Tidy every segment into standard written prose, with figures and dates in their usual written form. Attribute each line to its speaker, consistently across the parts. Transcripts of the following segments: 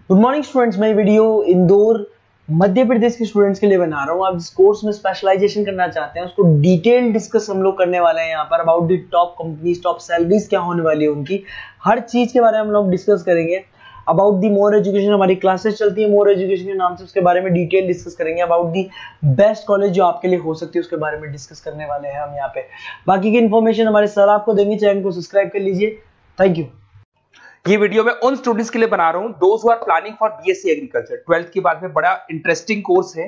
Speaker 1: Good morning students. मैं video Indore Madhya Pradesh के students के लिए बना रहा हूँ। आप जिस कोर्स में स्पेशलाइजेशन करना चाहते हैं उसको डिटेल डिस्कस हम लोग करने वाले हैं यहाँ पर। About the top companies, top salaries क्या होने वाली है उनकी, हर चीज के बारे में हम लोग डिस्कस करेंगे। अबाउट दी मोर एजुकेशन, हमारी क्लासेस चलती है मोर एजुकेशन के नाम से, उसके बारे में डिटेल डिस्कस करेंगे। अबाउट दी बेस्ट कॉलेज जो आपके लिए हो सकती है उसके बारे में डिस्कस करने वाले हैं हम यहाँ पे। बाकी की इन्फॉर्मेशन हमारे सर आपको देंगे। चैनल को सब्सक्राइब कर लीजिए। Thank you.
Speaker 2: ये वीडियो मैं उन स्टूडेंट्स के लिए बना रहा हूं those who are planning for BSc agriculture. 12th के बाद में बड़ा इंटरेस्टिंग कोर्स है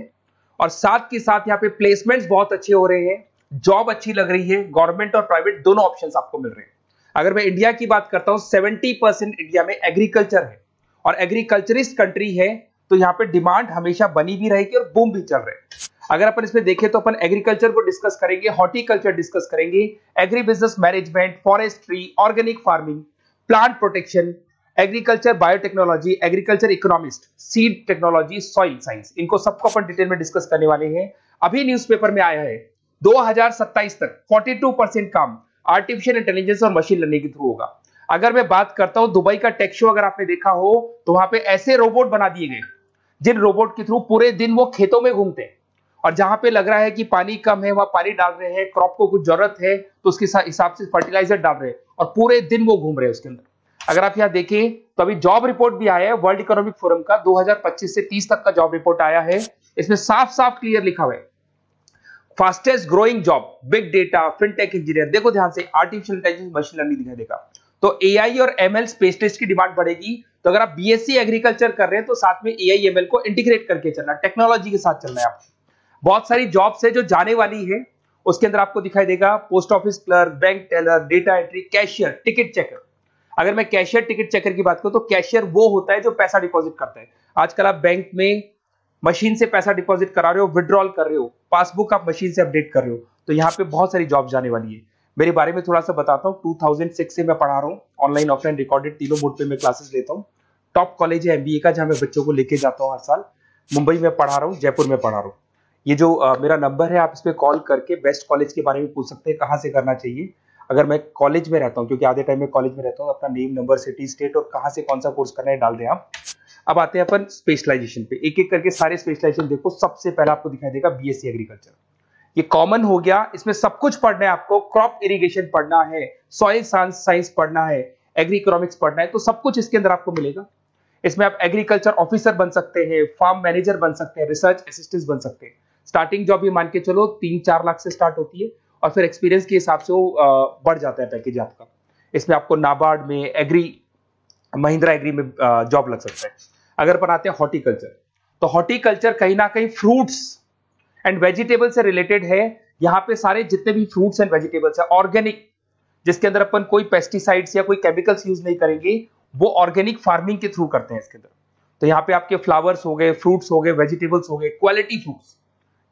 Speaker 2: और साथ के साथ यहाँ पे प्लेसमेंट्स बहुत अच्छे हो रहे हैं, जॉब अच्छी लग रही है, गवर्नमेंट और प्राइवेट दोनों ऑप्शंस आपको मिल रहे हैं। अगर मैं इंडिया की बात करता हूं 70% इंडिया में एग्रीकल्चर है और एग्रीकल्चरिस्ट कंट्री है, तो यहाँ पे डिमांड हमेशा बनी भी रहेगी और बूम भी चल रहे हैं। अगर अपन इसमें देखें तो अपन एग्रीकल्चर को डिस्कस करेंगे, हॉर्टिकल्चर डिस्कस करेंगे, agri business management, forestry, organic farming, plant protection, agriculture biotechnology, agriculture economist, seed technology, soil science, इनको सबको अपन डिटेल में डिस्कस करने वाले हैं। अभी न्यूज़पेपर में आया है 2027 तक 42% काम आर्टिफिशियल इंटेलिजेंस और मशीन लर्निंग के थ्रू होगा। अगर मैं बात करता हूं दुबई का टेक शो, अगर आपने देखा हो तो वहां पे ऐसे रोबोट बना दिए गए जिन रोबोट के थ्रू पूरे दिन वो खेतों में घूमते हैं और जहां पे लग रहा है कि पानी कम है वहां पानी डाल रहे हैं, क्रॉप को कुछ जरूरत है तो उसके हिसाब से फर्टिलाइजर डाल रहे हैं और पूरे दिन वो घूम रहे हैं उसके अंदर। अगर आप यहां देखें तो अभी जॉब रिपोर्ट भी आया है वर्ल्ड इकोनॉमिक फोरम का, 2025 से 30 तक का जॉब रिपोर्ट आया है। इसमें साफ साफ क्लियर लिखा हुआ है fastest growing job big data, fintech engineer. देखो ध्यान से, आर्टिफिशियल इंटेलिजेंस, मशीन लर्निंग दिखाई देगा तो एआई और एमएल स्पेशलिस्ट की डिमांड बढ़ेगी। तो अगर आप बीएससी एग्रीकल्चर कर रहे हैं तो साथ में एआई एमएल को इंटीग्रेट करके चलना, टेक्नोलॉजी के साथ चलना है आपको। बहुत सारी जॉब्स है जो जाने वाली है, उसके अंदर आपको दिखाई देगा post office clerk, bank teller, data entry, cashier, ticket checker. अगर मैं कैशियर टिकट चेकर की बात करूं तो कैशियर वो होता है जो पैसा डिपॉजिट करता है। आजकल आप बैंक में मशीन से पैसा डिपॉजिट करा रहे हो, विड्रॉल कर रहे हो, पासबुक आप मशीन से अपडेट कर रहे हो, तो यहाँ पे बहुत सारी जॉब जाने वाली है। मेरे बारे में थोड़ा सा बताता हूँ। 2006 से मैं पढ़ा रहा हूँ, ऑनलाइन ऑफलाइन रिकॉर्डेड तीनों मोड पे मैं क्लासेस लेता हूँ। टॉप कॉलेज है एमबीए का, जहां मैं बच्चों को लेके जाता हूँ हर साल। मुंबई में पढ़ा रहा हूँ, जयपुर में पढ़ा रहा हूँ। ये जो मेरा नंबर है, आप इस पे कॉल करके बेस्ट कॉलेज के बारे में पूछ सकते हैं, कहाँ से करना चाहिए। अगर मैं कॉलेज में रहता हूँ, क्योंकि आधे टाइम में कॉलेज में रहता हूँ, अपना नेम, नंबर, सिटी, स्टेट और कहाँ से कौन सा कोर्स करना है डाल दें आप। अब आते हैं अपन स्पेशलाइजेशन पे, एक एक करके सारे स्पेशलाइजेशन देखो। सबसे पहला आपको दिखाई देगा बीएससी एग्रीकल्चर, ये कॉमन हो गया। इसमें सब कुछ पढ़ना है आपको, क्रॉप इरिगेशन पढ़ना है, सॉइल साइंस पढ़ना है, एग्री इकोनॉमिक्स पढ़ना है, तो सब कुछ इसके अंदर आपको मिलेगा। इसमें आप एग्रीकल्चर ऑफिसर बन सकते हैं, फार्म मैनेजर बन सकते हैं, रिसर्च असिस्टेंट बन सकते हैं। स्टार्टिंग जॉब ये मान के चलो 3-4 लाख से स्टार्ट होती है और फिर एक्सपीरियंस के हिसाब से वो बढ़ जाता है पैकेज आपका। इसमें आपको नाबार्ड में, एग्री, महिंद्रा एग्री में जॉब लग सकता है। अगर बनाते हैं हॉर्टिकल्चर, तो हॉर्टिकल्चर कहीं ना कहीं फ्रूट्स एंड वेजिटेबल से रिलेटेड है। यहाँ पे सारे जितने भी फ्रूट्स एंड वेजिटेबल्स है ऑर्गेनिक, जिसके अंदर अपन कोई पेस्टिसाइड्स या कोई केमिकल्स यूज नहीं करेंगे, वो ऑर्गेनिक फार्मिंग के थ्रू करते हैं इसके अंदर। तो यहाँ पे आपके फ्लावर्स हो गए, फ्रूट्स हो गए, वेजिटेबल्स हो गए, क्वालिटी फ्रूट्स,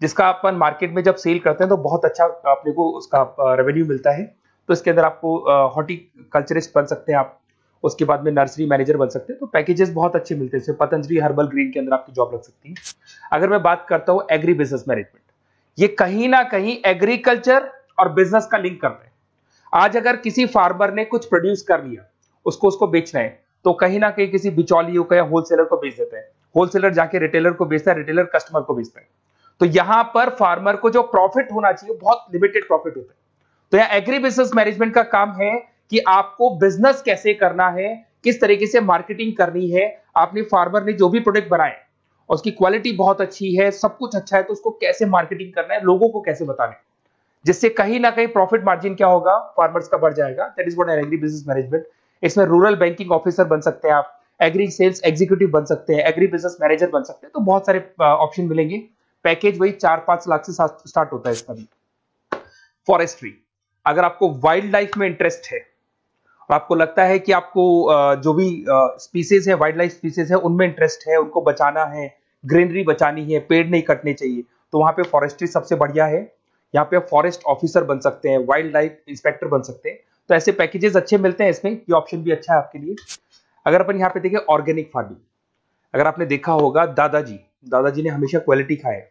Speaker 2: जिसका अपन मार्केट में जब सेल करते हैं तो बहुत अच्छा अपने को उसका रेवेन्यू मिलता है। तो इसके अंदर आपको हॉर्टिकल्चरिस्ट बन सकते हैं आप, उसके बाद में नर्सरी मैनेजर बन सकते हैं। तो पैकेजेस बहुत अच्छे मिलते हैं। पतंजलि हर्बल ग्रीन के अंदर आपकी जॉब लग सकती है। अगर मैं बात करता हूं एग्री बिजनेस मैनेजमेंट, ये कहीं ना कहीं एग्रीकल्चर और बिजनेस का लिंक करते हैं। आज अगर किसी फार्मर ने कुछ प्रोड्यूस कर लिया, उसको बेचना है, तो कहीं ना कहीं किसी बिचौलियों को या होलसेलर को बेच देता है, होलसेलर जाके रिटेलर को बेचता है, रिटेलर कस्टमर को बेचता है। तो यहां पर फार्मर को जो प्रॉफिट होना चाहिए बहुत लिमिटेड प्रॉफिट होता है। तो यहां एग्री बिजनेस मैनेजमेंट का काम है कि आपको बिजनेस कैसे करना है, किस तरीके से मार्केटिंग करनी है। आपने फार्मर ने जो भी प्रोडक्ट बनाए उसकी क्वालिटी बहुत अच्छी है, सब कुछ अच्छा है, तो उसको कैसे मार्केटिंग करना है, लोगों को कैसे बताना है, जिससे कहीं ना कहीं प्रॉफिट मार्जिन क्या होगा, फार्मर्स का बढ़ जाएगा। That is what agri business management. इसमें रूरल बैंकिंग ऑफिसर बन सकते हैं आप, एग्री सेल्स एग्जीक्यूटिव बन सकते हैं, एग्री बिजनेस मैनेजर बन सकते हैं। तो बहुत सारे ऑप्शन मिलेंगे। पैकेज वही 4-5 लाख से स्टार्ट होता है इसका भी। फॉरेस्ट्री, अगर आपको वाइल्ड लाइफ में इंटरेस्ट है और आपको लगता है कि आपको जो भी स्पीसीज है, वाइल्ड लाइफ स्पीसीज है, उनमें इंटरेस्ट है, उनको बचाना है, ग्रीनरी बचानी है, पेड़ नहीं कटने चाहिए, तो वहां पे फॉरेस्ट्री सबसे बढ़िया है। यहाँ पे फॉरेस्ट ऑफिसर बन सकते हैं, वाइल्ड लाइफ इंस्पेक्टर बन सकते हैं। तो ऐसे पैकेजेस अच्छे मिलते हैं इसमें, ये ऑप्शन भी अच्छा है आपके लिए। अगर अपन यहाँ पे देखें ऑर्गेनिक फार्मिंग, अगर आपने देखा होगा दादाजी ने हमेशा क्वालिटी खाया,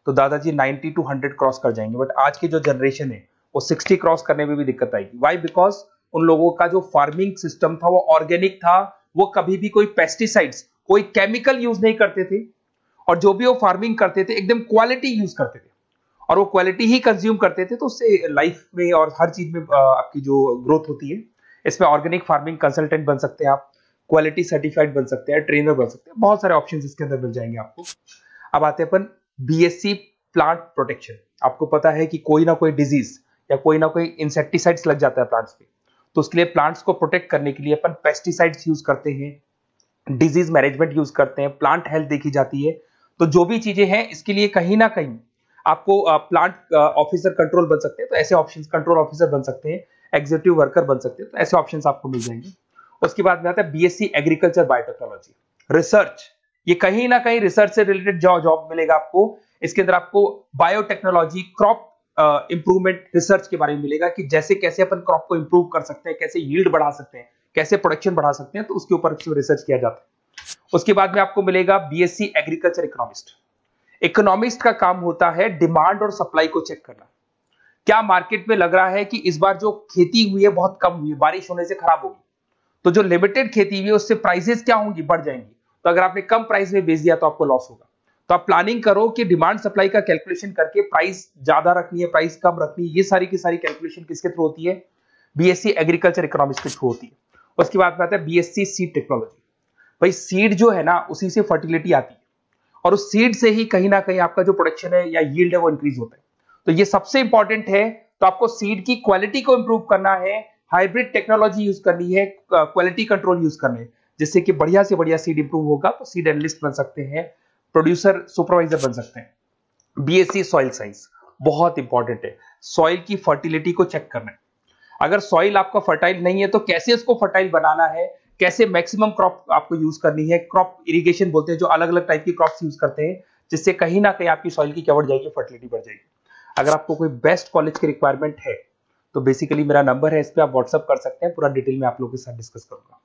Speaker 2: तो दादाजी 90 to 100 क्रॉस कर जाएंगे। बट आज की जो जनरेशन है वो 60 क्रॉस करने में भी दिक्कत आएगी। वाई? बिकॉज उन लोगों का जो फार्मिंग सिस्टम था वो ऑर्गेनिक था, वो कभी भी कोई पेस्टिसाइड्स, कोई केमिकल यूज नहीं करते थे, और जो भी वो फार्मिंग करते थे एकदम क्वालिटी यूज करते थे, और वो क्वालिटी ही कंज्यूम करते थे, तो उससे लाइफ में और हर चीज में आपकी जो ग्रोथ होती है। इसमें ऑर्गेनिक फार्मिंग कंसल्टेंट बन सकते हैं आप, क्वालिटी सर्टिफाइड बन सकते हैं, ट्रेनर बन सकते हैं, बहुत सारे ऑप्शंस इसके अंदर मिल जाएंगे आपको। अब आते हैं अपन बीएससी प्लांट प्रोटेक्शन। आपको पता है कि कोई ना कोई डिजीज या कोई ना कोई इंसेक्टिसाइड्स लग जाता है प्लांट्स पे, तो उसके लिए प्लांट्स को प्रोटेक्ट करने के लिए अपन पेस्टिसाइड्स यूज करते हैं, डिजीज मैनेजमेंट यूज करते हैं, प्लांट हेल्थ देखी जाती है। तो जो भी चीजें हैं इसके लिए कहीं ना कहीं आपको प्लांट ऑफिसर कंट्रोल बन सकते हैं, तो ऐसे ऑप्शंस, कंट्रोल ऑफिसर बन सकते हैं, एग्जीक्यूटिव वर्कर बन सकते हैं, तो ऐसे ऑप्शंस आपको मिल जाएंगे। उसके बाद में आता है बीएससी एग्रीकल्चर बायोटेक्नोलॉजी, रिसर्च। ये कहीं ना कहीं रिसर्च से रिलेटेड जॉब मिलेगा आपको। इसके अंदर आपको बायोटेक्नोलॉजी, क्रॉप इंप्रूवमेंट रिसर्च के बारे में मिलेगा कि जैसे कैसे अपन क्रॉप को इंप्रूव कर सकते हैं, कैसे यील्ड बढ़ा सकते हैं, कैसे प्रोडक्शन बढ़ा सकते हैं, तो उसके ऊपर रिसर्च किया जाता है। उसके बाद में आपको मिलेगा बीएससी एग्रीकल्चर इकोनॉमिस्ट। इकोनॉमिस्ट का काम होता है डिमांड और सप्लाई को चेक करना। क्या मार्केट में लग रहा है कि इस बार जो खेती हुई है बहुत कम हुई है, बारिश होने से खराब होगी, तो जो लिमिटेड खेती हुई है उससे प्राइसेस क्या होंगी, बढ़ जाएंगी। तो अगर आपने कम प्राइस में बेच दिया तो आपको लॉस होगा। तो आप प्लानिंग करो कि डिमांड सप्लाई का कैलकुलेशन करके प्राइस ज्यादा रखनी है, प्राइस कम रखनी है, ये सारी की सारी कैलकुलेशन किसके थ्रू होती है, बीएससी एग्रीकल्चर इकोनॉमिक्स के थ्रू होती है। उसके बाद में आता है बीएससी सीड टेक्नोलॉजी। भाई सीड जो है ना, उसी से फर्टिलिटी आती है, और उस सीड से ही कहीं ना कहीं आपका जो प्रोडक्शन है या यील्ड है वो इंक्रीज होता है। तो ये सबसे इंपॉर्टेंट है। तो आपको सीड की क्वालिटी को इंप्रूव करना है, हाइब्रिड टेक्नोलॉजी यूज करनी है, क्वालिटी कंट्रोल यूज करना है, जिससे कि बढ़िया से बढ़िया सीड इंप्रूव होगा। तो सीड एनालिस्ट बन सकते हैं, प्रोड्यूसर सुपरवाइजर बन सकते हैं। बीएससी सॉइल साइंस बहुत इंपॉर्टेंट है, सॉइल की फर्टिलिटी को चेक करना है। अगर सॉइल आपका फर्टाइल नहीं है तो कैसे उसको फर्टाइल बनाना है, कैसे मैक्सिमम क्रॉप आपको यूज करनी है, क्रॉप इरिगेशन बोलते हैं, जो अलग अलग टाइप की क्रॉप्स यूज करते हैं, जिससे कहीं ना कहीं आपकी सॉइल की क्या बढ़ जाएगी, फर्टिलिटी बढ़ जाएगी। अगर आपको कोई बेस्ट कॉलेज की रिक्वायरमेंट है तो बेसिकली मेरा नंबर है, इस पर आप व्हाट्सअप कर सकते हैं, पूरा डिटेल में आप लोगों के साथ डिस्कस करूंगा।